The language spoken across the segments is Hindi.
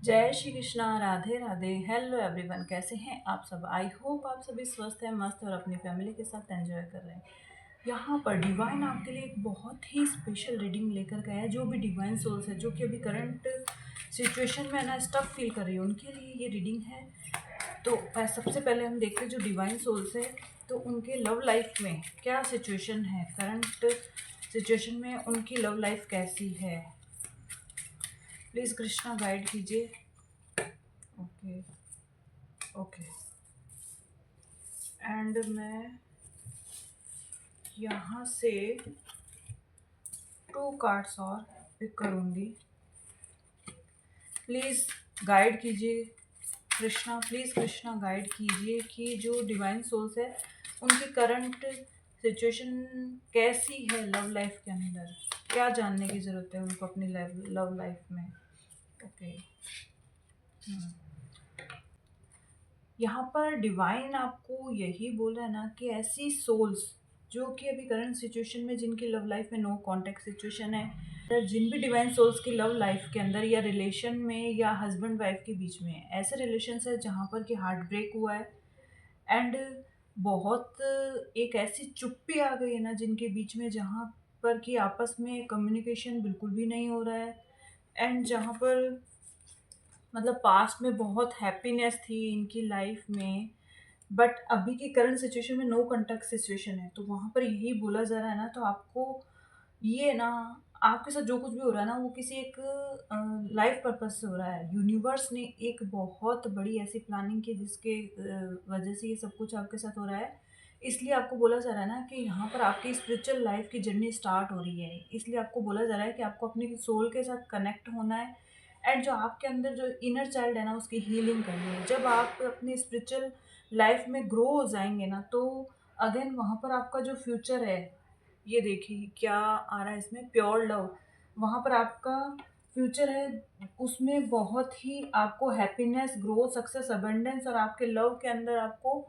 जय श्री कृष्णा, राधे राधे। हेलो एवरीवन, कैसे हैं आप सब। आई होप आप सभी स्वस्थ हैं, मस्त और अपनी फैमिली के साथ एंजॉय कर रहे हैं। यहाँ पर डिवाइन आपके लिए एक बहुत ही स्पेशल रीडिंग लेकर गया है। जो भी डिवाइन सोल्स है, जो कि अभी करंट सिचुएशन में ना स्टक फील कर रही है, उनके लिए ये रीडिंग है। तो सबसे पहले हम देखते हैं जो डिवाइन सोल्स है, तो उनके लव लाइफ में क्या सिचुएशन है, करंट सिचुएशन में उनकी लव लाइफ कैसी है। प्लीज़ कृष्णा गाइड कीजिए। Okay okay. एंड मैं यहाँ से 2 कार्ड्स और पिक करूँगी। प्लीज़ गाइड कीजिए कृष्णा, प्लीज़ कृष्णा गाइड कीजिए कि जो डिवाइन सोल्स है उनकी करंट सिचुएशन कैसी है लव लाइफ के अंदर, क्या जानने की ज़रूरत है उनको अपनी लव लाइफ में। ओके। यहाँ पर डिवाइन आपको यही बोल रहा है ना कि ऐसी सोल्स जो कि अभी करंट सिचुएशन में जिनकी लव लाइफ में नो कांटेक्ट सिचुएशन है, जिन भी डिवाइन सोल्स की लव लाइफ के अंदर या रिलेशन में या हस्बैंड वाइफ के बीच में ऐसे रिलेशन है जहाँ पर कि हार्ट ब्रेक हुआ है एंड बहुत एक ऐसी चुप्पी आ गई है ना जिनके बीच में, जहाँ पर कि आपस में कम्युनिकेशन बिल्कुल भी नहीं हो रहा है एंड जहाँ पर मतलब पास्ट में बहुत हैप्पीनेस थी इनकी लाइफ में, बट अभी की करंट सिचुएशन में नो कॉन्टैक्ट सिचुएशन है। तो वहाँ पर यही बोला जा रहा है ना, तो आपको ये ना, आपके साथ जो कुछ भी हो रहा है ना वो किसी एक लाइफ पर्पज से हो रहा है। यूनिवर्स ने एक बहुत बड़ी ऐसी प्लानिंग की जिसके वजह से ये सब कुछ आपके साथ हो रहा है। इसलिए आपको बोला जा रहा है ना कि यहाँ पर आपकी स्पिरिचुअल लाइफ की जर्नी स्टार्ट हो रही है। इसलिए आपको बोला जा रहा है कि आपको अपनी सोल के साथ कनेक्ट होना है एंड जो आपके अंदर जो इनर चाइल्ड है ना उसकी हीलिंग करनी है। जब आप अपनी स्पिरिचुअल लाइफ में ग्रो हो जाएंगे ना, तो अगेन वहाँ पर आपका जो फ्यूचर है, ये देखिए क्या आ रहा है इसमें, प्योर लव। वहाँ पर आपका फ्यूचर है, उसमें बहुत ही आपको हैप्पीनेस, ग्रोथ, सक्सेस, अबंडेंस और आपके लव के अंदर आपको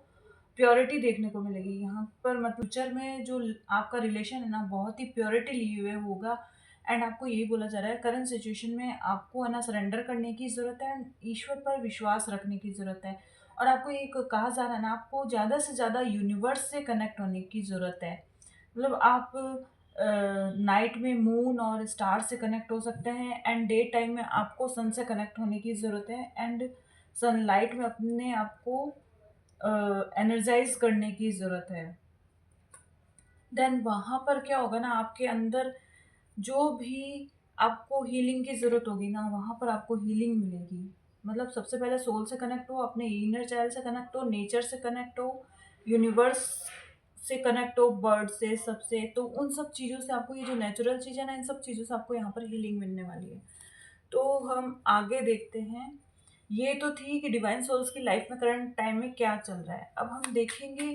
प्योरिटी देखने को मिलेगी। यहाँ पर मतलब फ्यूचर में जो आपका रिलेशन है ना बहुत ही प्योरिटी लिए हुए होगा एंड आपको यही बोला जा रहा है करंट सिचुएशन में आपको है ना सरेंडर करने की ज़रूरत है एंड ईश्वर पर विश्वास रखने की ज़रूरत है। और आपको ये कहा जा रहा है ना, आपको ज़्यादा से ज़्यादा यूनिवर्स से कनेक्ट होने की ज़रूरत है। मतलब आप नाइट में मून और स्टार से कनेक्ट हो सकते हैं एंड डे टाइम में आपको सन से कनेक्ट होने की ज़रूरत है एंड सनलाइट में अपने आप को एनर्जाइज करने की ज़रूरत है। देन वहाँ पर क्या होगा ना, आपके अंदर जो भी आपको हीलिंग की ज़रूरत होगी ना वहाँ पर आपको हीलिंग मिलेगी। मतलब सबसे पहले सोल से कनेक्ट हो, अपने इनर चाइल्ड से कनेक्ट हो, नेचर से कनेक्ट हो, यूनिवर्स से कनेक्ट हो, बर्ड से, सबसे। तो उन सब चीज़ों से आपको, ये जो नेचुरल चीज़ है ना, इन सब चीज़ों से आपको यहाँ पर हीलिंग मिलने वाली है। तो हम आगे देखते हैं। ये तो थी कि डिवाइन सोल्स की लाइफ में करंट टाइम में क्या चल रहा है। अब हम देखेंगे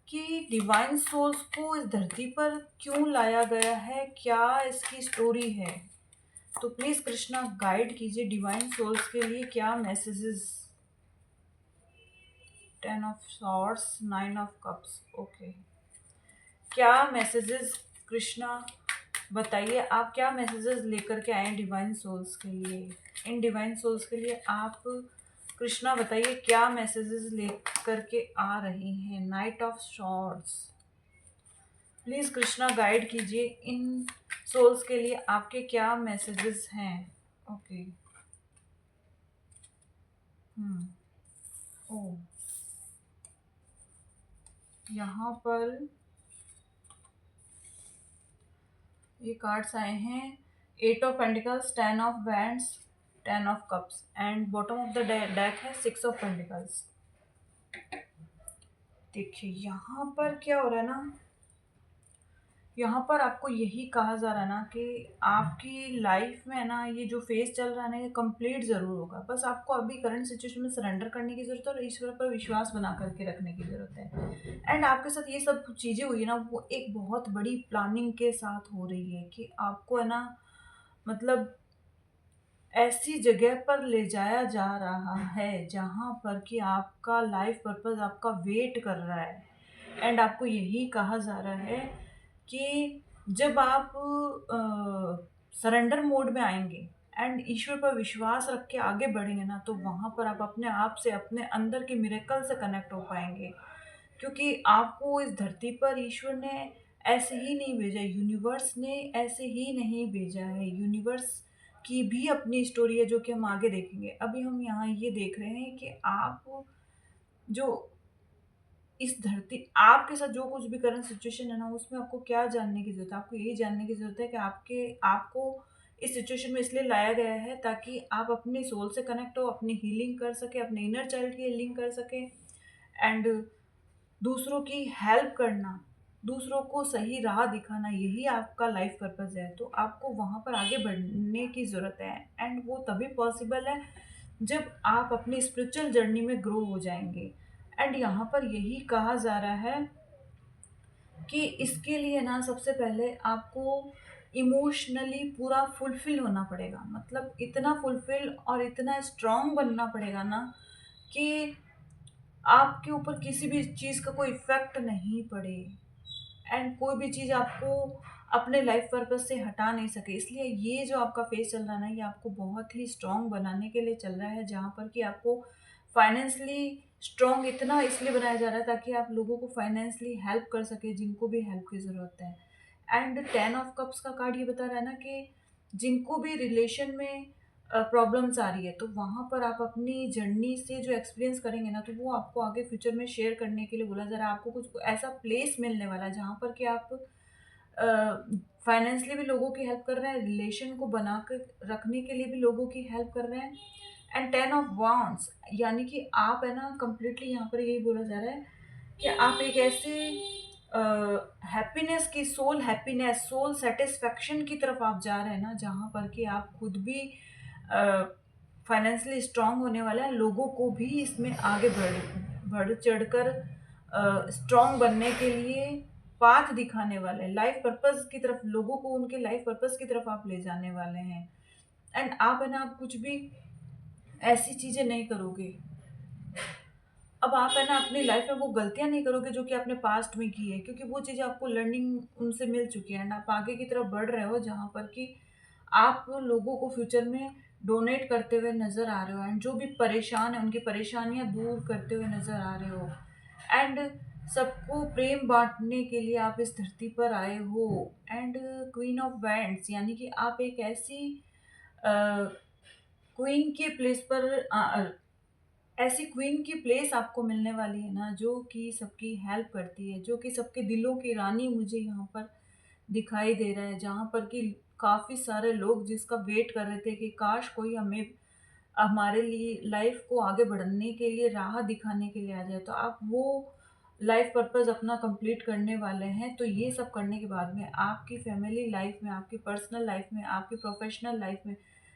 कि डिवाइन सोल्स को इस धरती पर क्यों लाया गया है, क्या इसकी स्टोरी है। तो प्लीज कृष्णा गाइड कीजिए डिवाइन सोल्स के लिए क्या messages. 10 of swords, 9 of cups. Okay, क्या मैसेजेस कृष्णा बताइए, आप क्या मैसेजेस लेकर के आए डिवाइन सोल्स के लिए। इन डिवाइन सोल्स के लिए आप कृष्णा बताइए क्या मैसेजेस लेकर के आ रही हैं। Night of shorts, please Krishna guide कीजिए इन सोल्स के लिए आपके क्या मैसेजेस हैं। ओके। ओ, यहाँ पर ये कार्ड्स आए हैं, 8 of pentacles, 10 of wands, 10 of cups and bottom of the deck है 6 ऑफ पेंटिकल्स। देखिए यहाँ पर क्या हो रहा है ना, यहाँ पर आपको यही कहा जा रहा है ना कि आपकी लाइफ में है ना ये जो फेज चल रहा है ना ये कंप्लीट ज़रूर होगा। बस आपको अभी करंट सिचुएशन में सरेंडर करने की ज़रूरत है और ईश्वर पर विश्वास बना करके रखने की ज़रूरत है। एंड आपके साथ ये सब चीज़ें हुई है ना, वो एक बहुत बड़ी प्लानिंग के साथ हो रही है कि आपको है ना, मतलब ऐसी जगह पर ले जाया जा रहा है जहाँ पर कि आपका लाइफ पर्पस आपका वेट कर रहा है। एंड आपको यही कहा जा रहा है कि जब आप सरेंडर मोड में आएंगे एंड ईश्वर पर विश्वास रख के आगे बढ़ेंगे ना, तो वहाँ पर आप अपने आप से, अपने अंदर के मिरेकल से कनेक्ट हो पाएंगे। क्योंकि आपको इस धरती पर ईश्वर ने ऐसे ही नहीं भेजा, यूनिवर्स ने ऐसे ही नहीं भेजा है। यूनिवर्स की भी अपनी स्टोरी है जो कि हम आगे देखेंगे। अभी हम यहाँ ये देख रहे हैं कि आप जो इस धरती आपके साथ जो कुछ भी करंट सिचुएशन है ना, उसमें आपको क्या जानने की ज़रूरत है? आपको यही जानने की ज़रूरत है कि आपको इस सिचुएशन में इसलिए लाया गया है ताकि आप अपने सोल से कनेक्ट हो, अपनी हीलिंग कर सकें, अपने इनर चाइल्ड की हीलिंग कर सकें एंड दूसरों की हेल्प करना, दूसरों को सही राह दिखाना, यही आपका लाइफ पर्पस है। तो आपको वहाँ पर आगे बढ़ने की ज़रूरत है एंड वो तभी पॉसिबल है जब आप अपनी स्पिरिचुअल जर्नी में ग्रो हो जाएंगे। एंड यहाँ पर यही कहा जा रहा है कि इसके लिए ना सबसे पहले आपको इमोशनली पूरा फुलफिल होना पड़ेगा। मतलब इतना फुलफिल और इतना स्ट्रांग बनना पड़ेगा ना कि आपके ऊपर किसी भी चीज़ का कोई इफ़ेक्ट नहीं पड़े एंड कोई भी चीज़ आपको अपने लाइफ पर्पस से हटा नहीं सके। इसलिए ये जो आपका फेज़ चल रहा है ना, ये आपको बहुत ही स्ट्रॉन्ग बनाने के लिए चल रहा है, जहाँ पर कि आपको फाइनेंशियली स्ट्रॉन्ग इतना इसलिए बनाया जा रहा है ताकि आप लोगों को फाइनेंशियली हेल्प कर सकें जिनको भी हेल्प की ज़रूरत है। एंड 10 ऑफ कप्स का कार्ड ये बता रहा है ना कि जिनको भी रिलेशन में प्रॉब्लम्स आ रही है, तो वहाँ पर आप अपनी जर्नी से जो एक्सपीरियंस करेंगे ना, तो वो आपको आगे फ्यूचर में शेयर करने के लिए बोला जा रहा है। आपको कुछ ऐसा प्लेस मिलने वाला है जहाँ पर कि आप फाइनेंशियली भी लोगों की हेल्प कर रहे हैं, रिलेशन को बना कर रखने के लिए भी लोगों की हेल्प कर रहे हैं। एंड 10 ऑफ वांड्स यानी कि आप है ना कंप्लीटली यहाँ पर यही बोला जा रहा है कि आप एक ऐसे हैप्पीनेस की, सोल हैप्पीनेस, सोल सेटिस्फैक्शन की तरफ आप जा रहे हैं ना, जहाँ पर कि आप खुद भी फाइनेंशियली स्ट्रांग होने वाले हैं, लोगों को भी इसमें आगे बढ़ चढ़कर स्ट्रांग बनने के लिए पाथ दिखाने वाले हैं, लाइफ पर्पस की तरफ, लोगों को उनके लाइफ पर्पस की तरफ आप ले जाने वाले हैं। एंड आप है ना, आप कुछ भी ऐसी चीज़ें नहीं करोगे, अब आप है ना अपनी लाइफ में वो गलतियाँ नहीं करोगे जो कि आपने पास्ट में की है, क्योंकि वो चीज़ें आपको लर्निंग उनसे मिल चुकी है एंड आप आगे की तरफ बढ़ रहे हो, जहाँ पर कि आप लोगों को फ्यूचर में डोनेट करते हुए नज़र आ रहे हो एंड जो भी परेशान है उनकी परेशानियाँ दूर करते हुए नज़र आ रहे हो एंड सबको प्रेम बांटने के लिए आप इस धरती पर आए हो। एंड क्वीन ऑफ वैंड्स यानी कि आप एक ऐसी क्वीन के प्लेस पर ऐसी क्वीन की प्लेस आपको मिलने वाली है ना, जो कि सबकी हेल्प करती है, जो कि सबके दिलों की रानी मुझे यहाँ पर दिखाई दे रहा है, जहाँ पर कि काफ़ी सारे लोग जिसका वेट कर रहे थे कि काश कोई हमें हमारे लिए लाइफ को आगे बढ़ने के लिए राह दिखाने के लिए आ जाए, तो आप वो लाइफ पर्पस अपना कंप्लीट करने वाले हैं। तो ये सब करने के बाद में आपकी फैमिली लाइफ में, आपकी पर्सनल लाइफ में, आपकी प्रोफेशनल लाइफ में,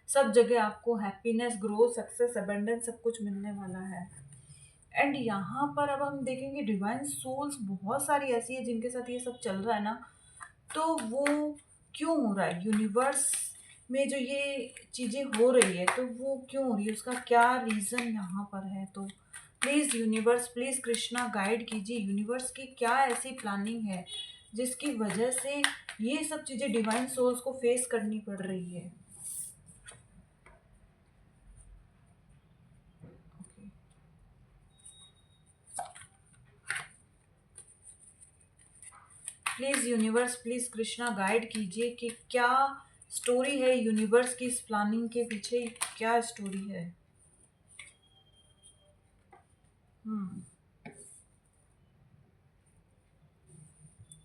सब जगह आपको हैप्पीनेस, ग्रोथ, सक्सेस, अबंडेंस सब कुछ मिलने वाला है। एंड यहाँ पर अब हम देखेंगे डिवाइन सोल्स बहुत सारी ऐसी है जिनके साथ ये सब चल रहा है ना, तो वो क्यों हो रहा है यूनिवर्स में, जो ये चीज़ें हो रही है तो वो क्यों हो रही है, उसका क्या रीज़न यहाँ पर है। तो please universe, please Krishna guide कीजिए, यूनिवर्स की क्या ऐसी प्लानिंग है जिसकी वजह से ये सब चीज़ें डिवाइन सोल्स को फेस करनी पड़ रही है। Please universe, please Krishna guide कीजिए कि क्या स्टोरी है यूनिवर्स की, इस प्लानिंग के पीछे क्या स्टोरी है।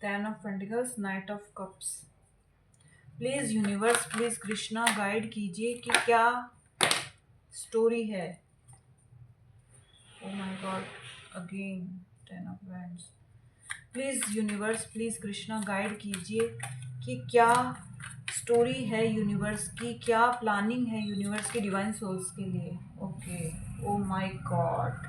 10 of pentacles, night of cups. Please universe, please Krishna guide कीजिए कि क्या स्टोरी है। Oh my God, again 10 of wands. Please universe, please Krishna guide कीजिए कि क्या स्टोरी है यूनिवर्स की, क्या प्लानिंग है यूनिवर्स की डिवाइन सोल्स के लिए। Okay, oh my God.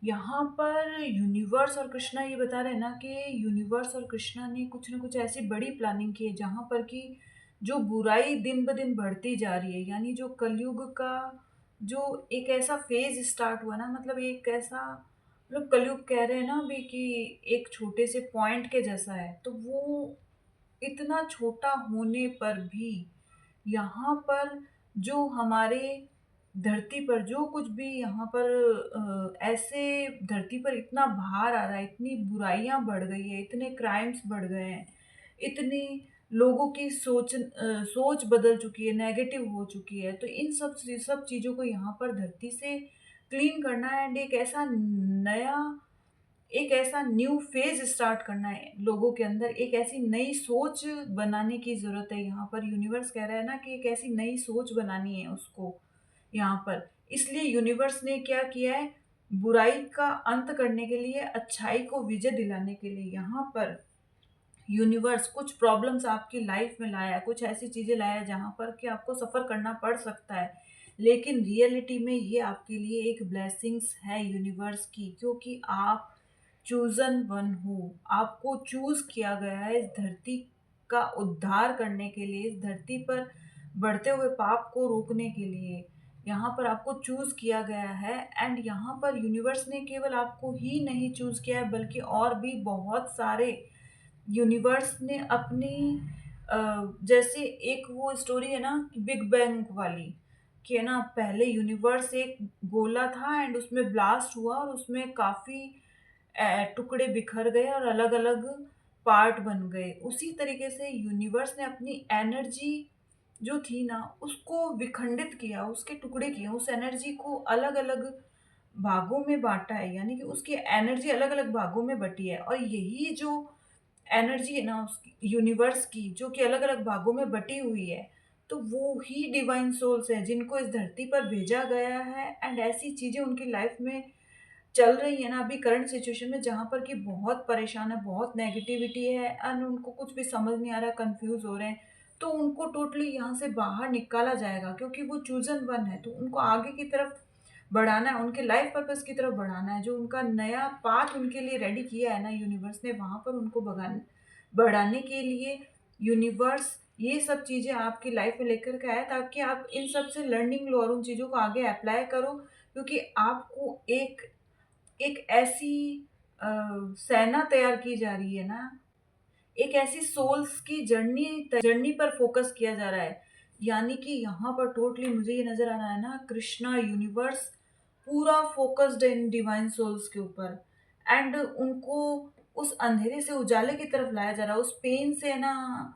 यहाँ पर यूनिवर्स और कृष्णा ये बता रहे हैं ना कि यूनिवर्स और कृष्णा ने कुछ ना कुछ ऐसी बड़ी प्लानिंग की है जहाँ पर कि जो बुराई दिन ब दिन बढ़ती जा रही है, यानी जो कलयुग का जो एक ऐसा फेज स्टार्ट हुआ ना, मतलब एक ऐसा मतलब कलयुग कह रहे हैं ना अभी कि एक छोटे से पॉइंट के जैसा है, तो वो इतना छोटा होने पर भी यहाँ पर जो हमारे धरती पर जो कुछ भी यहाँ पर ऐसे धरती पर इतना भार आ रहा है, इतनी बुराइयां बढ़ गई है, इतने क्राइम्स बढ़ गए हैं, इतनी लोगों की सोच बदल चुकी है, नेगेटिव हो चुकी है। तो इन सब चीज़ों को यहाँ पर धरती से क्लीन करना है एंड नया एक ऐसा न्यू फेज स्टार्ट करना है लोगों के अंदर, एक ऐसी नई सोच बनाने की ज़रूरत है। यहाँ पर यूनिवर्स कह रहा है ना कि एक ऐसी नई सोच बनानी है उसको यहाँ पर। इसलिए यूनिवर्स ने क्या किया है, बुराई का अंत करने के लिए, अच्छाई को विजय दिलाने के लिए यहाँ पर यूनिवर्स कुछ प्रॉब्लम्स आपकी लाइफ में लाया है, कुछ ऐसी चीज़ें लाया है जहाँ पर कि आपको सफ़र करना पड़ सकता है। लेकिन रियलिटी में ये आपके लिए एक ब्लेसिंग्स है यूनिवर्स की, क्योंकि आप चूज़न वन हो। आपको चूज़ किया गया है इस धरती का उद्धार करने के लिए, इस धरती पर बढ़ते हुए पाप को रोकने के लिए। यहाँ पर आपको चूज़ किया गया है एंड यहाँ पर यूनिवर्स ने केवल आपको ही नहीं चूज़ किया है, बल्कि और भी बहुत सारे यूनिवर्स ने अपनी जैसे एक वो स्टोरी है ना बिग बैंग वाली, कि है ना पहले यूनिवर्स एक गोला था एंड उसमें ब्लास्ट हुआ और उसमें काफ़ी टुकड़े बिखर गए और अलग अलग पार्ट बन गए। उसी तरीके से यूनिवर्स ने अपनी एनर्जी जो थी ना उसको विखंडित किया, उसके टुकड़े किए, उस एनर्जी को अलग अलग भागों में बांटा है, यानी कि उसकी एनर्जी अलग अलग भागों में बटी है। और यही जो एनर्जी है ना उसकी यूनिवर्स की, जो कि अलग अलग भागों में बटी हुई है, तो वो ही डिवाइन सोल्स हैं जिनको इस धरती पर भेजा गया है एंड ऐसी चीज़ें उनकी लाइफ में चल रही है ना अभी करंट सिचुएशन में, जहाँ पर कि बहुत परेशान है, बहुत नेगेटिविटी है एंड उनको कुछ भी समझ नहीं आ रहा है, कंफ्यूज हो रहे हैं। तो उनको टोटली यहाँ से बाहर निकाला जाएगा, क्योंकि वो चूजन वन है, तो उनको आगे की तरफ बढ़ाना है, उनके लाइफ पर्पस की तरफ बढ़ाना है। जो उनका नया पाथ उनके लिए रेडी किया है ना यूनिवर्स ने, वहाँ पर उनको बढ़ाने के लिए यूनिवर्स ये सब चीज़ें आपकी लाइफ में लेकर के आया, ताकि आप इन सब से लर्निंग लो और उन चीज़ों को आगे अप्लाई करो। क्योंकि आपको एक एक ऐसी सेना तैयार की जा रही है ना, एक ऐसी सोल्स की जर्नी पर फोकस किया जा रहा है। यानी कि यहाँ पर टोटली मुझे ये नज़र आ रहा है ना, कृष्णा यूनिवर्स पूरा फ़ोकस्ड है इन डिवाइन सोल्स के ऊपर एंड उनको उस अंधेरे से उजाले की तरफ लाया जा रहा है, उस पेन से ना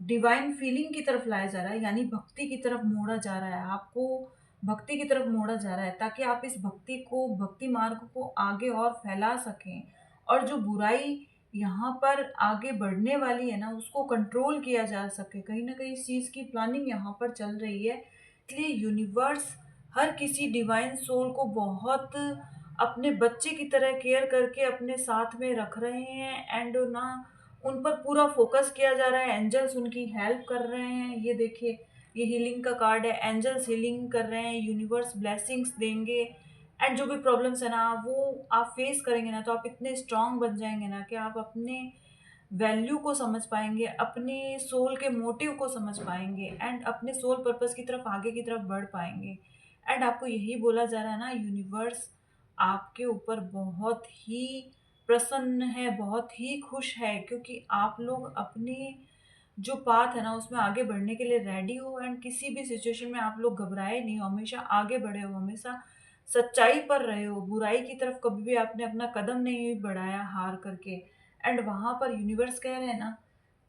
डिवाइन फीलिंग की तरफ लाया जा रहा है, यानी भक्ति की तरफ मोड़ा जा रहा है। आपको भक्ति की तरफ मोड़ा जा रहा है, ताकि आप इस भक्ति मार्ग को आगे और फैला सकें और जो बुराई यहाँ पर आगे बढ़ने वाली है ना, उसको कंट्रोल किया जा सके। कहीं न कहीं इस चीज़ की प्लानिंग यहाँ पर चल रही है। इसलिए यूनिवर्स हर किसी डिवाइन सोल को बहुत अपने बच्चे की तरह केयर करके अपने साथ में रख रहे हैं एंड ना उन पर पूरा फ़ोकस किया जा रहा है। एंजल्स उनकी हेल्प कर रहे हैं। ये देखिए, ये हीलिंग का कार्ड है, एंजल्स हीलिंग कर रहे हैं, यूनिवर्स ब्लेसिंग्स देंगे एंड जो भी प्रॉब्लम्स है ना वो आप फेस करेंगे ना, तो आप इतने स्ट्रांग बन जाएँगे ना कि आप अपने वैल्यू को समझ पाएँगे, अपने सोल के मोटिव को समझ पाएँगे एंड अपने सोल पर्पस की तरफ आगे की तरफ बढ़ पाएँगे। एंड आपको यही बोला जा रहा है ना, यूनिवर्स आपके ऊपर बहुत ही प्रसन्न है, बहुत ही खुश है, क्योंकि आप लोग अपने जो पाथ है ना उसमें आगे बढ़ने के लिए रेडी हो एंड किसी भी सिचुएशन में आप लोग घबराए नहीं हो, हमेशा आगे बढ़े हो, हमेशा सच्चाई पर रहे हो, बुराई की तरफ कभी भी आपने अपना कदम नहीं बढ़ाया हार करके। एंड वहाँ पर यूनिवर्स कह रहे हैं ना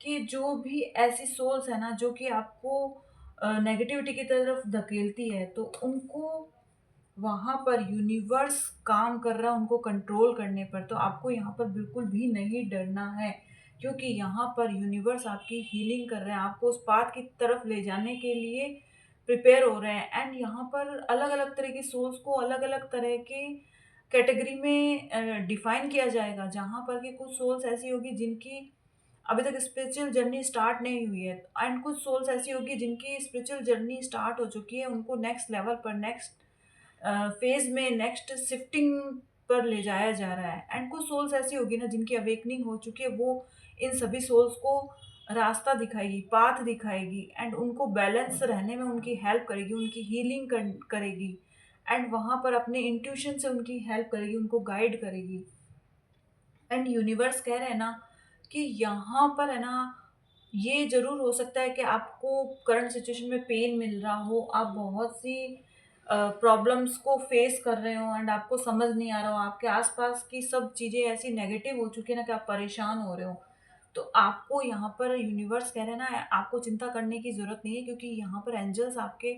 कि जो भी ऐसी सोल्स है ना जो कि आपको नेगेटिविटी की तरफ धकेलती है, तो उनको वहाँ पर यूनिवर्स काम कर रहा है उनको कंट्रोल करने पर। तो आपको यहाँ पर बिल्कुल भी नहीं डरना है, क्योंकि यहाँ पर यूनिवर्स आपकी हीलिंग कर रहे हैं, आपको उस पाथ की तरफ ले जाने के लिए प्रिपेयर हो रहे हैं। एंड यहाँ पर अलग-अलग तरह की सोल्स को अलग-अलग तरह के कैटेगरी में डिफाइन किया जाएगा, जहाँ पर कि कुछ सोल्स ऐसी होगी जिनकी अभी तक स्पिरिचुअल जर्नी स्टार्ट नहीं हुई है एंड कुछ सोल्स ऐसी होगी जिनकी स्पिरिचुअल जर्नी स्टार्ट हो चुकी है, उनको नेक्स्ट लेवल पर, नेक्स्ट फेज में, नेक्स्ट शिफ्टिंग पर ले जाया जा रहा है। एंड कुछ सोल्स ऐसी होगी ना जिनकी अवेकनिंग हो चुकी है, वो इन सभी सोल्स को रास्ता दिखाएगी, पाथ दिखाएगी एंड उनको बैलेंस रहने में उनकी हेल्प करेगी, उनकी हीलिंग करेगी एंड वहाँ पर अपने इंट्यूशन से उनकी हेल्प करेगी, उनको गाइड करेगी। एंड यूनिवर्स कह रहे हैं ना कि यहाँ पर है ना, ये ज़रूर हो सकता है कि आपको करंट सिचुएशन में पेन मिल रहा हो, आप बहुत सी प्रॉब्लम्स को फेस कर रहे हो एंड आपको समझ नहीं आ रहा हो, आपके आसपास की सब चीज़ें ऐसी नेगेटिव हो चुकी है ना कि आप परेशान हो रहे हो। तो आपको यहाँ पर यूनिवर्स कह रहे हैं ना, आपको चिंता करने की ज़रूरत नहीं है, क्योंकि यहाँ पर एंजल्स आपके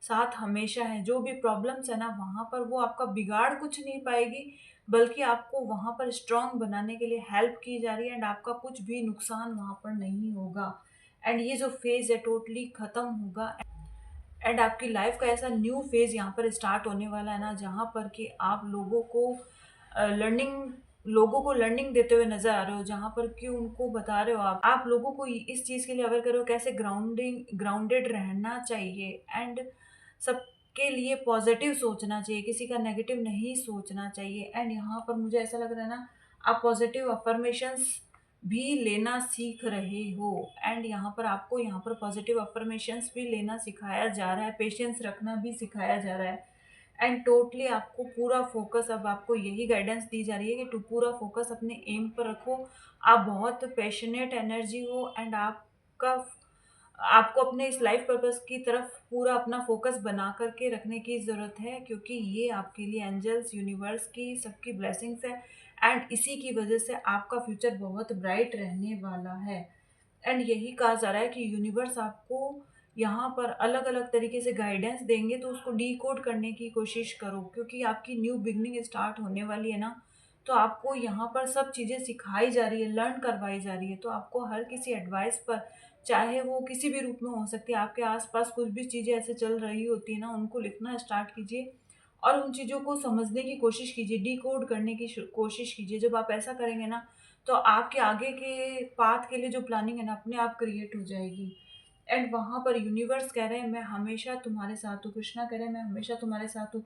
साथ हमेशा हैं। जो भी प्रॉब्लम्स है ना, वहाँ पर वो आपका बिगाड़ कुछ नहीं पाएगी, बल्कि आपको वहाँ पर स्ट्रॉन्ग बनाने के लिए हेल्प की जा रही है एंड आपका कुछ भी नुकसान वहाँ पर नहीं होगा। एंड ये जो फेज़ है टोटली ख़त्म होगा एंड आपकी लाइफ का ऐसा न्यू फेज़ यहाँ पर स्टार्ट होने वाला है ना, जहाँ पर कि आप लोगों को लर्निंग देते हुए नज़र आ रहे हो, जहाँ पर कि उनको बता रहे हो, आप लोगों को इस चीज़ के लिए अवेयर करो कैसे ग्राउंडेड रहना चाहिए एंड सबके लिए पॉजिटिव सोचना चाहिए, किसी का नेगेटिव नहीं सोचना चाहिए। एंड यहाँ पर मुझे ऐसा लग रहा है ना, आप पॉजिटिव अफर्मेशंस भी लेना सीख रहे हो एंड यहाँ पर पॉजिटिव अफर्मेशंस भी लेना सिखाया जा रहा है, पेशेंस रखना भी सिखाया जा रहा है एंड टोटली आपको पूरा फोकस, अब आपको यही गाइडेंस दी जा रही है कि टू पूरा फोकस अपने एम पर रखो। आप बहुत पैशनेट एनर्जी हो एंड आपका आपको अपने इस लाइफ पर्पस की तरफ पूरा अपना फोकस बना करके रखने की ज़रूरत है, क्योंकि ये आपके लिए एंजल्स, यूनिवर्स की सबकी ब्लेसिंग्स है एंड इसी की वजह से आपका फ्यूचर बहुत ब्राइट रहने वाला है। एंड यही कहा जा रहा है कि यूनिवर्स आपको यहाँ पर अलग अलग तरीके से गाइडेंस देंगे, तो उसको डीकोड करने की कोशिश करो, क्योंकि आपकी न्यू बिगनिंग स्टार्ट होने वाली है ना। तो आपको यहाँ पर सब चीज़ें सिखाई जा रही है, लर्न करवाई जा रही है, तो आपको हर किसी एडवाइस पर, चाहे वो किसी भी रूप में हो सकती है, आपके आसपास कुछ भी चीज़ें ऐसे चल रही होती है ना, उनको लिखना स्टार्ट कीजिए और उन चीज़ों को समझने की कोशिश कीजिए, डिकोड करने की कोशिश कीजिए। जब आप ऐसा करेंगे ना, तो आपके आगे के पाथ के लिए जो प्लानिंग है ना, अपने आप क्रिएट हो जाएगी। एंड वहाँ पर यूनिवर्स कह रहे हैं मैं हमेशा तुम्हारे साथ हूँ, कृष्णा कह रहे हैं मैं हमेशा तुम्हारे साथ हूँ।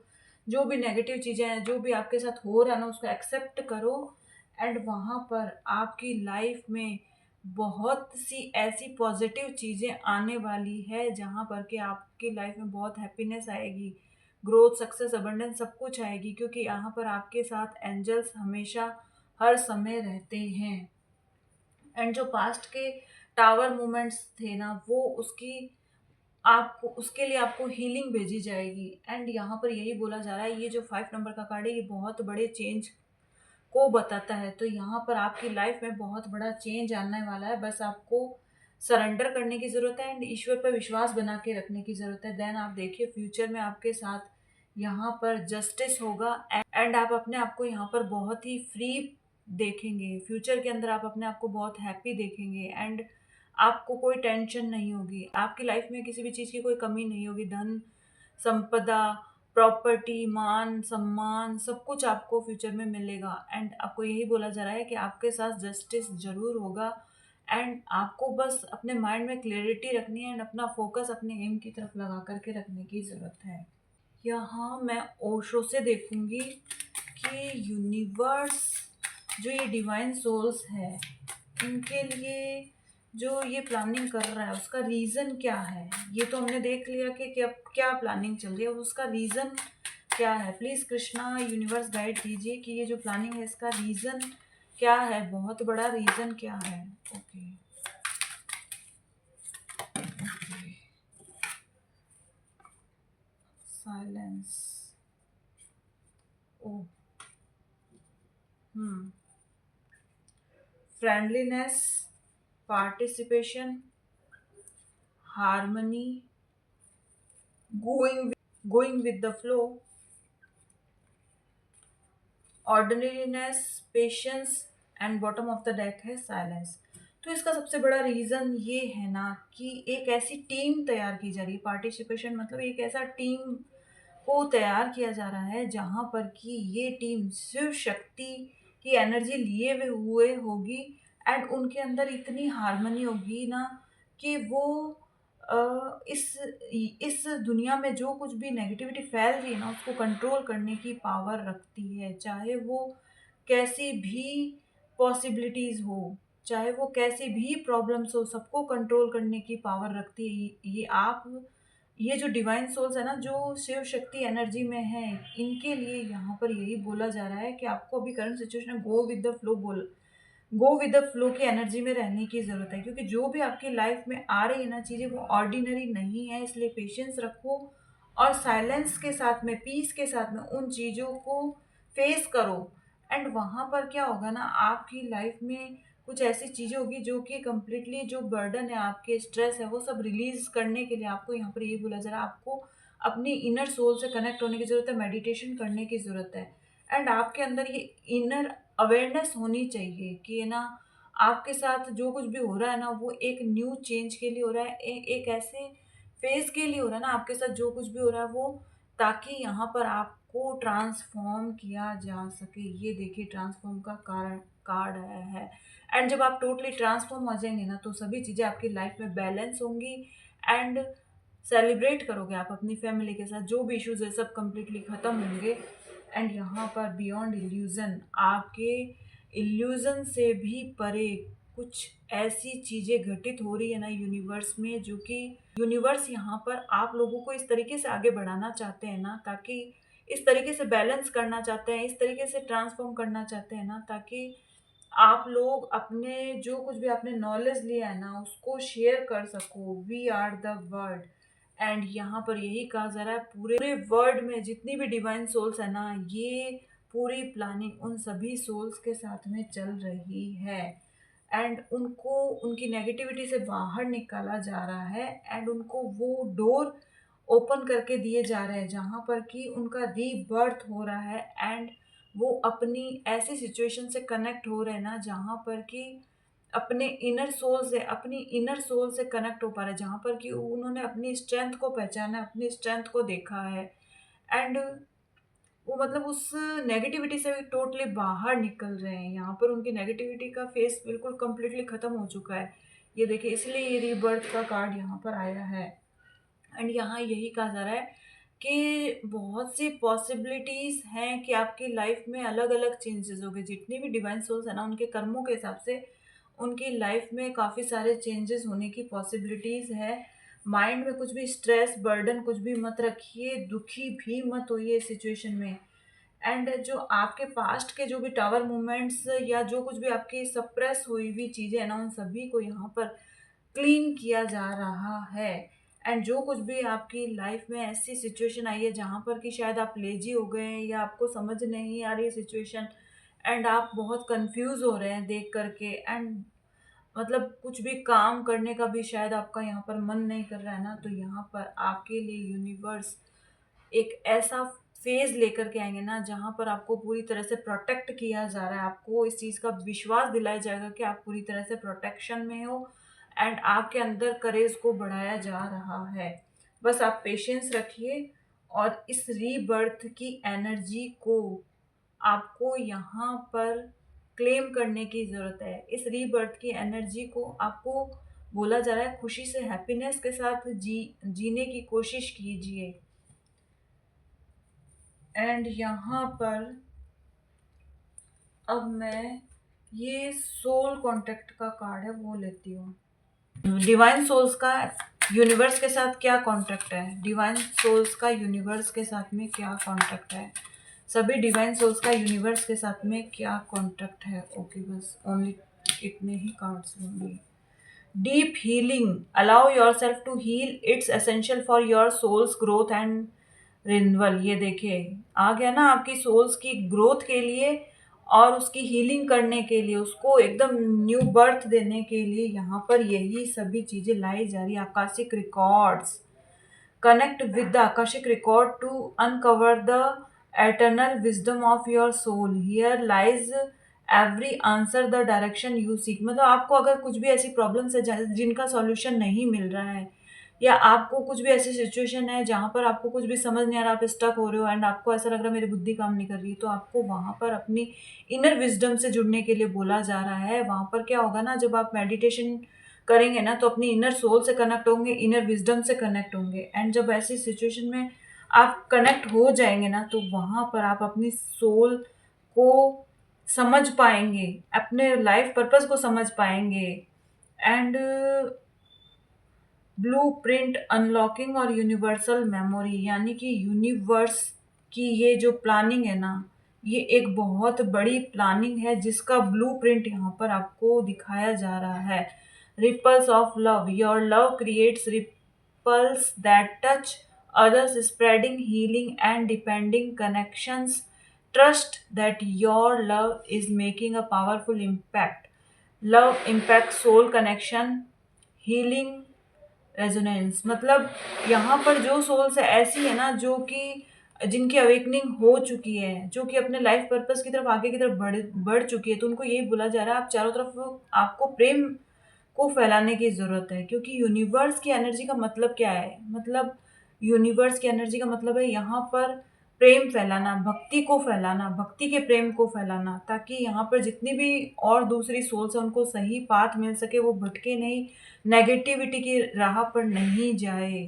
जो भी नेगेटिव चीज़ें हैं, जो भी आपके साथ हो रहा है ना, उसको एक्सेप्ट करो एंड वहाँ पर आपकी लाइफ में बहुत सी ऐसी पॉजिटिव चीज़ें आने वाली है, जहाँ पर कि आपकी लाइफ में बहुत हैप्पीनेस आएगी, ग्रोथ, सक्सेस, अबंडेंस सब कुछ आएगी, क्योंकि यहाँ पर आपके साथ एंजल्स हमेशा हर समय रहते हैं। एंड जो पास्ट के टावर मोमेंट्स थे ना, वो उसकी आपको उसके लिए आपको हीलिंग भेजी जाएगी। एंड यहाँ पर यही बोला जा रहा है, ये जो 5 नंबर का कार्ड है, ये बहुत बड़े चेंज को बताता है। तो यहाँ पर आपकी लाइफ में बहुत बड़ा चेंज आने वाला है, बस आपको सरेंडर करने की ज़रूरत है एंड ईश्वर पर विश्वास बना के रखने की ज़रूरत है। देन आप देखिए फ्यूचर में आपके साथ यहाँ पर जस्टिस होगा एंड आप अपने आप को यहाँ पर बहुत ही फ्री देखेंगे। फ्यूचर के अंदर आप अपने आप को बहुत हैप्पी देखेंगे एंड आपको कोई टेंशन नहीं होगी। आपकी लाइफ में किसी भी चीज़ की कोई कमी नहीं होगी। धन, संपदा, प्रॉपर्टी, मान, सम्मान सब कुछ आपको फ्यूचर में मिलेगा एंड आपको यही बोला जा रहा है कि आपके साथ जस्टिस ज़रूर होगा एंड आपको बस अपने माइंड में क्लैरिटी रखनी है एंड अपना फोकस अपने एम की तरफ लगा करके रखने की ज़रूरत है। यहाँ मैं ओशो से देखूंगी कि यूनिवर्स, जो ये डिवाइन सोल्स है, इनके लिए जो ये प्लानिंग कर रहा है उसका रीज़न क्या है। ये तो हमने देख लिया कि क्या प्लानिंग चल रही है, उसका रीज़न क्या है। प्लीज़ कृष्णा यूनिवर्स गाइड कीजिए कि ये जो प्लानिंग है इसका रीज़न क्या है, बहुत बड़ा रीज़न क्या है। Okay, silence. Oh, friendliness, participation, harmony, going with the flow, ordinariness, patience and bottom of the deck है साइलेंस। तो इसका सबसे बड़ा रीज़न ये है ना कि एक ऐसी टीम तैयार की जा रही है। पार्टिसिपेशन मतलब एक ऐसा टीम को तैयार किया जा रहा है जहाँ पर कि ये टीम शिव शक्ति की एनर्जी लिए हुए होगी एंड उनके अंदर इतनी हार्मनी होगी ना कि वो इस दुनिया में जो कुछ भी नेगेटिविटी फैल रही है ना, उसको कंट्रोल करने की पावर रखती है। चाहे वो कैसी भी पॉसिबिलिटीज़ हो, चाहे वो कैसी भी प्रॉब्लम्स हो, सबको कंट्रोल करने की पावर रखती है। ये आप ये जो डिवाइन सोल्स है ना, जो शिव शक्ति एनर्जी में है, इनके लिए यहाँ पर यही बोला जा रहा है कि आपको अभी करंट सिचुएशन में गो विद द फ्लो की एनर्जी में रहने की ज़रूरत है, क्योंकि जो भी आपकी लाइफ में आ रही है ना चीज़ें, वो ऑर्डिनरी नहीं है। इसलिए पेशेंस रखो और साइलेंस के साथ में, पीस के साथ में उन चीज़ों को फेस करो। एंड वहाँ पर क्या होगा ना, आपकी लाइफ में कुछ ऐसी चीज़ें होगी जो कि कंप्लीटली जो बर्डन है, आपके स्ट्रेस है, वो सब रिलीज करने के लिए आपको यहाँ पर ये बोला जा रहा है, आपको अपनी इनर सोल से कनेक्ट होने की ज़रूरत है, मेडिटेशन करने की ज़रूरत है। एंड आपके अंदर ये इनर अवेयरनेस होनी चाहिए कि ना, आपके साथ जो कुछ भी हो रहा है ना, वो एक न्यू चेंज के लिए हो रहा है, एक ऐसे फेज के लिए हो रहा है ना, आपके साथ जो कुछ भी हो रहा है वो, ताकि यहाँ पर आपको ट्रांसफॉर्म किया जा सके। ये देखिए, ट्रांसफॉर्म का कारण कार्ड आया है। एंड जब आप टोटली ट्रांसफॉर्म हो जाएंगे ना, तो सभी चीज़ें आपकी लाइफ में बैलेंस होंगी। एंड सेलिब्रेट करोगे आप अपनी फैमिली के साथ, जो भी इश्यूज है सब कंप्लीटली ख़त्म होंगे। एंड यहाँ पर बियॉन्ड इल्यूज़न, आपके इल्यूज़न से भी परे कुछ ऐसी चीज़ें घटित हो रही है ना यूनिवर्स में, जो कि यूनिवर्स यहाँ पर आप लोगों को इस तरीके से आगे बढ़ाना चाहते हैं ना, ताकि इस तरीके से बैलेंस करना चाहते हैं, इस तरीके से ट्रांसफॉर्म करना चाहते हैं ना, ताकि आप लोग अपने जो कुछ भी आपने नॉलेज लिया है ना, उसको शेयर कर सको। We are the world. And यहाँ पर यही कहा जा रहा है, पूरे वर्ल्ड में जितनी भी डिवाइन सोल्स है ना, ये पूरी प्लानिंग उन सभी सोल्स के साथ में चल रही है। एंड उनको उनकी नेगेटिविटी से बाहर निकाला जा रहा है, एंड उनको वो डोर ओपन करके दिए जा रहे हैं जहाँ पर कि उनका रीबर्थ हो रहा है। एंड वो अपनी ऐसी सिचुएशन से कनेक्ट हो रहे हैं ना, जहाँ पर कि अपने इनर सोल से कनेक्ट हो पा रहे हैं, जहाँ पर कि उन्होंने अपनी स्ट्रेंथ को पहचाना, अपनी स्ट्रेंथ को देखा है। एंड वो मतलब उस नेगेटिविटी से टोटली बाहर निकल रहे हैं। यहाँ पर उनकी नेगेटिविटी का फेस बिल्कुल कंप्लीटली ख़त्म हो चुका है। ये देखिए, इसलिए ये रीबर्थ का कार्ड यहाँ पर आया है। एंड यहाँ यही कहा जा रहा है कि बहुत सी पॉसिबिलिटीज़ हैं कि आपकी लाइफ में अलग अलग चेंजेस होंगे। जितनी भी डिवाइन सोल्स है ना, उनके कर्मों के हिसाब से उनकी लाइफ में काफ़ी सारे चेंजेस होने की पॉसिबिलिटीज़ है। माइंड में कुछ भी स्ट्रेस बर्डन कुछ भी मत रखिए, दुखी भी मत होइए इस सिचुएशन में। एंड जो आपके पास्ट के जो भी टावर मोमेंट्स या जो कुछ भी आपकी सप्रेस हुई हुई चीज़ें हैं ना, उन सभी को यहाँ पर क्लीन किया जा रहा है। एंड जो कुछ भी आपकी लाइफ में ऐसी सिचुएशन आई है जहाँ पर कि शायद आप लेजी हो गए हैं, या आपको समझ नहीं आ रही है सिचुएशन, एंड आप बहुत कंफ्यूज हो रहे हैं देख करके, एंड मतलब कुछ भी काम करने का भी शायद आपका यहाँ पर मन नहीं कर रहा है ना, तो यहाँ पर आपके लिए यूनिवर्स एक ऐसा फेज लेकर के आएंगे ना, जहाँ पर आपको पूरी तरह से प्रोटेक्ट किया जा रहा है। आपको इस चीज़ का विश्वास दिलाया जाएगा कि आप पूरी तरह से प्रोटेक्शन में हो। एंड आपके अंदर करेज को बढ़ाया जा रहा है। बस आप पेशेंस रखिए, और इस रीबर्थ की एनर्जी को आपको यहाँ पर क्लेम करने की ज़रूरत है। इस रीबर्थ की एनर्जी को आपको बोला जा रहा है, खुशी से हैप्पीनेस के साथ जीने की कोशिश कीजिए। एंड यहाँ पर अब मैं ये सोल कॉन्ट्रैक्ट का कार्ड है वो लेती हूँ। डिवाइन सोल्स का यूनिवर्स के साथ क्या कॉन्ट्रैक्ट है, डिवाइन सोल्स का यूनिवर्स के साथ में क्या कॉन्ट्रैक्ट है, सभी डिवाइन सोल्स का यूनिवर्स के साथ में क्या कॉन्ट्रैक्ट है। ओके, बस ओनली इतने ही कार्ड्स होंगे। Deep healing, allow yourself to heal, it's essential for your soul's growth and renewal. ये देखिए, आ गया ना, आपकी सोल्स की ग्रोथ के लिए और उसकी हीलिंग करने के लिए, उसको एकदम न्यू बर्थ देने के लिए यहाँ पर यही सभी चीज़ें लाई जा रही है। Akashic records, connect with the Akashic record to uncover the eternal wisdom of your soul. Here lies every answer, the direction you seek। मतलब आपको अगर कुछ भी ऐसी प्रॉब्लम्स है जिनका सॉल्यूशन नहीं मिल रहा है, या आपको कुछ भी ऐसी सिचुएशन है जहाँ पर आपको कुछ भी समझ नहीं आ रहा, आप स्टक हो रहे हो, एंड आपको ऐसा लग रहा है मेरी बुद्धि काम नहीं कर रही, तो आपको वहाँ पर अपनी इनर विजडम से जुड़ने के लिए बोला जा रहा है। वहाँ पर क्या होगा ना, जब आप मेडिटेशन करेंगे ना, तो अपनी इनर सोल से कनेक्ट होंगे, इनर विजडम से कनेक्ट होंगे। एंड जब ऐसी सिचुएशन में आप कनेक्ट हो जाएंगे ना, तो वहाँ पर आप अपनी सोल को समझ पाएंगे, अपने लाइफ पर्पस को समझ पाएंगे। एंड ब्लूप्रिंट अनलॉकिंग और यूनिवर्सल मेमोरी, यानी कि यूनिवर्स की ये जो प्लानिंग है ना, ये एक बहुत बड़ी प्लानिंग है जिसका ब्लूप्रिंट यहाँ पर आपको दिखाया जा रहा है। Ripples of love, your love creates ripples that touch others, spreading healing and depending connections. Trust that your love is making a powerful impact. Love impacts soul connection, healing, resonance. मतलब यहाँ पर जो सोल्स ऐसी है ना, जो कि जिनकी अवेकनिंग हो चुकी है, जो कि अपने लाइफ पर्पस की तरफ आगे की तरफ बढ़ चुकी है, तो उनको यही बोला जा रहा है आप चारों तरफ आपको प्रेम को फैलाने की ज़रूरत है। क्योंकि यूनिवर्स की एनर्जी का मतलब क्या है? मतलब यूनिवर्स की एनर्जी का मतलब है यहाँ पर प्रेम फैलाना, भक्ति को फैलाना, भक्ति के प्रेम को फैलाना, ताकि यहाँ पर जितनी भी और दूसरी सोल्स हैं उनको सही पाथ मिल सके, वो भटके नहीं, नेगेटिविटी की राह पर नहीं जाए।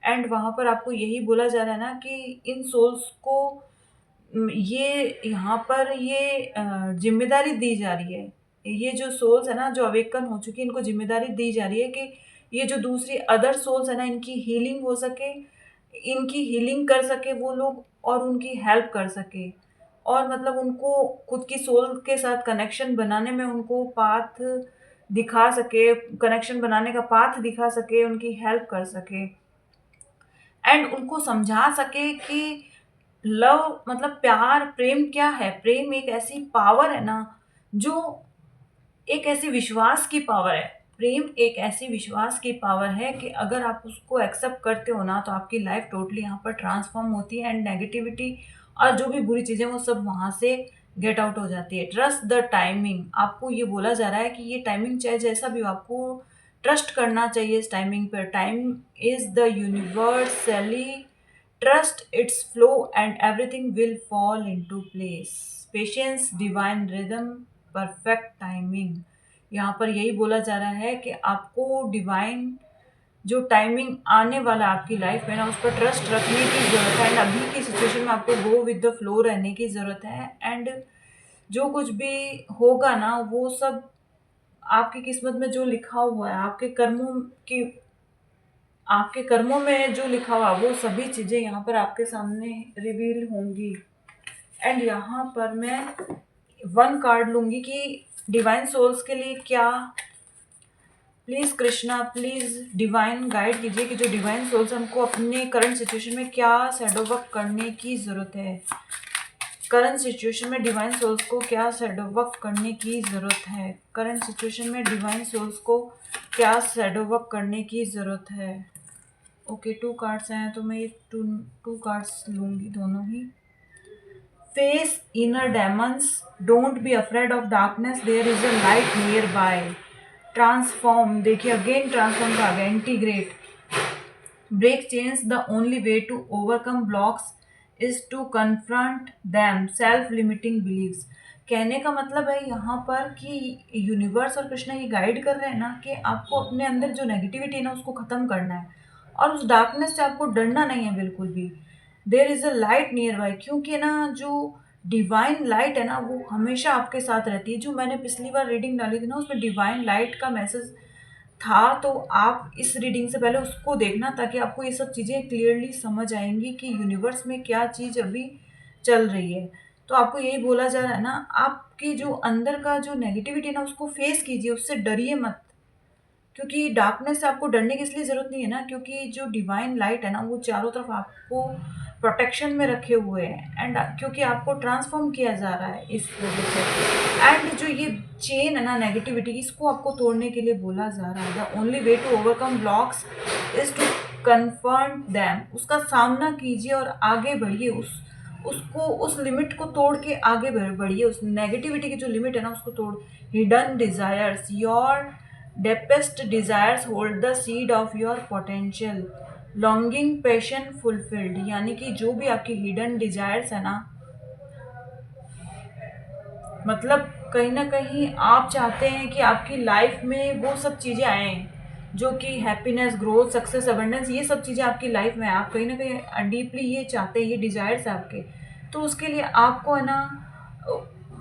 एंड वहाँ पर आपको यही बोला जा रहा है ना कि इन सोल्स को ये यहाँ पर ये जिम्मेदारी दी जा रही है। ये जो सोल्स है ना, जो अवेकन हो चुकी है, इनको जिम्मेदारी दी जा रही है कि ये जो दूसरी अदर सोल्स है ना, इनकी हीलिंग हो सके, इनकी हीलिंग कर सके वो लोग, और उनकी हेल्प कर सके, और मतलब उनको खुद की सोल के साथ कनेक्शन बनाने में उनको पाथ दिखा सके, कनेक्शन बनाने का पाथ दिखा सके, उनकी हेल्प कर सके, एंड उनको समझा सके कि लव मतलब प्यार, प्रेम क्या है। प्रेम एक ऐसी पावर है ना, जो एक ऐसी विश्वास की पावर है। प्रेम एक ऐसी विश्वास की पावर है कि अगर आप उसको एक्सेप्ट करते हो ना, तो आपकी लाइफ टोटली यहाँ पर ट्रांसफॉर्म होती है, एंड नेगेटिविटी और जो भी बुरी चीज़ें वो सब वहाँ से गेट आउट हो जाती है। ट्रस्ट द टाइमिंग, आपको ये बोला जा रहा है कि ये टाइमिंग चाहे जैसा भी हो, आपको ट्रस्ट करना चाहिए इस टाइमिंग पर। Time is the universally, trust it's flow and everything will fall into place. Patience, divine rhythm, perfect timing. यहाँ पर यही बोला जा रहा है कि आपको डिवाइन जो टाइमिंग आने वाला आपकी लाइफ में ना, उस पर ट्रस्ट रखने की ज़रूरत है, एंड अभी की सिचुएशन में आपको गो विद द फ्लो रहने की ज़रूरत है। एंड जो कुछ भी होगा ना, वो सब आपकी किस्मत में जो लिखा हुआ है, आपके कर्मों में जो लिखा हुआ, वो सभी चीज़ें यहाँ पर आपके सामने रिवील होंगी। एंड यहाँ पर मैं वन कार्ड लूँगी कि डिवाइन सोल्स के लिए क्या, please Krishna please divine guide कीजिए कि जो डिवाइन सोल्स हमको अपने करंट सिचुएशन में क्या शैडो वर्क करने की ज़रूरत है। करंट सिचुएशन में डिवाइन सोल्स को क्या शैडो वर्क करने की ज़रूरत है? करंट सिचुएशन में डिवाइन सोल्स को क्या शैडो वर्क करने की ज़रूरत है? ओके, 2 कार्ड्स हैं तो मैं ये टू कार्ड्स लूँगी, दोनों ही। Face inner demons, don't be afraid of darkness, there is a light nearby. Transform, देखिए अगेन ट्रांसफॉर्म का आ गया। Integrate, break change, the only way to overcome blocks is to confront them, self limiting beliefs. कहने का मतलब है यहाँ पर कि यूनिवर्स और कृष्णा ये गाइड कर रहे हैं ना कि आपको अपने अंदर जो नेगेटिविटी है ना, उसको ख़त्म करना है, और उस डार्कनेस से आपको डरना नहीं है बिल्कुल भी। There is a light nearby, क्योंकि ना जो डिवाइन लाइट है ना, वो हमेशा आपके साथ रहती है। जो मैंने पिछली बार रीडिंग डाली थी ना, उसमें डिवाइन लाइट का मैसेज था, तो आप इस रीडिंग से पहले उसको देखना, ताकि आपको ये सब चीज़ें क्लियरली समझ आएंगी कि यूनिवर्स में क्या चीज़ अभी चल रही है। तो आपको यही बोला जा रहा है ना, आपकी जो अंदर का जो नेगेटिविटी है ना, उसको फेस कीजिए, उससे डरिए मत। क्योंकि डार्कनेस से आपको डरने की इसलिए ज़रूरत नहीं है ना, क्योंकि जो डिवाइन लाइट है ना, वो चारों तरफ आपको प्रोटेक्शन में रखे हुए हैं, एंड क्योंकि आपको ट्रांसफॉर्म किया जा रहा है इस वजह से। एंड जो ये चेन है ना नेगेटिविटी की, इसको आपको तोड़ने के लिए बोला जा रहा है। The only way to overcome blocks is to confront them, उसका सामना कीजिए और आगे बढ़िए, उसको उस लिमिट को तोड़ के आगे बढ़िए, उस नेगेटिविटी की जो लिमिट है ना, उसको तोड़। Hidden desires, your deepest desires hold the seed of your potential, longing passion fulfilled, यानी कि जो भी आपकी हिडन डिजायर्स है ना, मतलब कहीं ना कहीं आप चाहते हैं कि आपकी लाइफ में वो सब चीज़ें आएँ, जो कि हैप्पीनेस, ग्रोथ, सक्सेस, अबंडेंस, ये सब चीज़ें आपकी लाइफ में, आप कहीं ना कहीं डीपली ये चाहते हैं, ये डिजायर्स है आपके। तो उसके लिए आपको है ना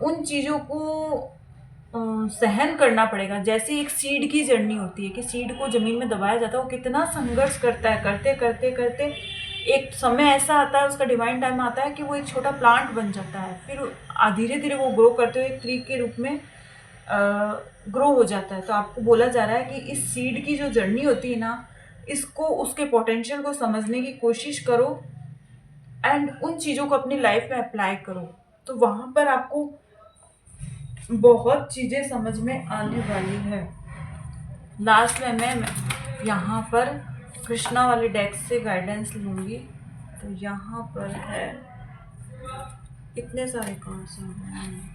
उन चीज़ों को सहन करना पड़ेगा। जैसे एक सीड की जर्नी होती है कि सीड को ज़मीन में दबाया जाता है, वो कितना संघर्ष करता है, करते करते करते एक समय ऐसा आता है, उसका डिवाइन टाइम आता है कि वो एक छोटा प्लांट बन जाता है। फिर धीरे धीरे वो ग्रो करते हुए एक ट्री के रूप में ग्रो हो जाता है। तो आपको बोला जा रहा है कि इस सीड की जो जर्नी होती है ना, इसको उसके पोटेंशियल को समझने की कोशिश करो एंड उन चीज़ों को अपनी लाइफ में अप्लाई करो। तो वहाँ पर आपको बहुत चीज़ें समझ में आने वाली है। लास्ट में मैं यहाँ पर कृष्णा वाले डेक से गाइडेंस लूँगी। तो यहाँ पर है, इतने सारे कार्ड्स आ रहे हैं।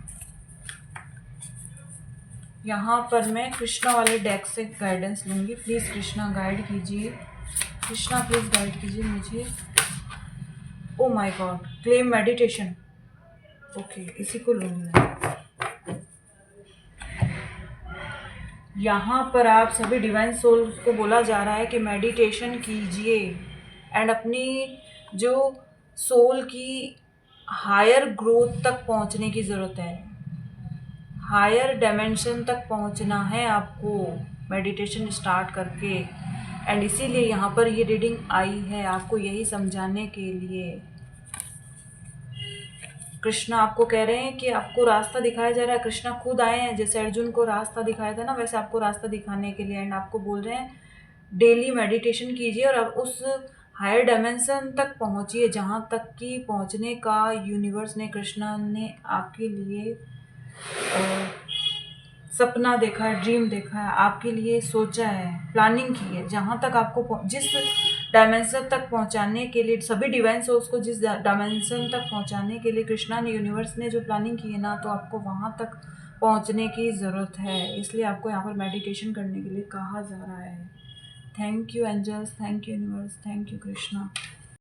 यहाँ पर मैं कृष्णा वाले डेक से गाइडेंस लूँगी। प्लीज़ कृष्णा गाइड कीजिए, कृष्णा प्लीज़ गाइड कीजिए मुझे। Oh my God, claim meditation. Okay, इसी को लूँगी। यहाँ पर आप सभी डिवाइन सोल्स को बोला जा रहा है कि मेडिटेशन कीजिए एंड अपनी जो सोल की हायर ग्रोथ तक पहुँचने की ज़रूरत है। हायर डायमेंशन तक पहुँचना है आपको मेडिटेशन स्टार्ट करके। एंड इसीलिए यहाँ पर ये रीडिंग आई है, आपको यही समझाने के लिए। कृष्णा आपको कह रहे हैं कि आपको रास्ता दिखाया जा रहा है। कृष्णा खुद आए हैं, जैसे अर्जुन को रास्ता दिखाया था ना, वैसे आपको रास्ता दिखाने के लिए। एंड आपको बोल रहे हैं डेली मेडिटेशन कीजिए और अब उस हायर डायमेंशन तक पहुंचिए जहां तक कि पहुंचने का यूनिवर्स ने, कृष्णा ने आपके लिए सपना देखा है, ड्रीम देखा है, आपके लिए सोचा है, प्लानिंग की है। जहाँ तक आपको जिस डायमेंशन तक पहुँचाने के लिए, सभी डिवाइन सोल्स को जिस डायमेंशन तक पहुँचाने के लिए कृष्णा ने, यूनिवर्स ने जो प्लानिंग की है ना, तो आपको वहाँ तक पहुँचने की ज़रूरत है। इसलिए आपको यहाँ पर मेडिटेशन करने के लिए कहा जा रहा है। Thank you angels, thank you universe, thank you Krishna.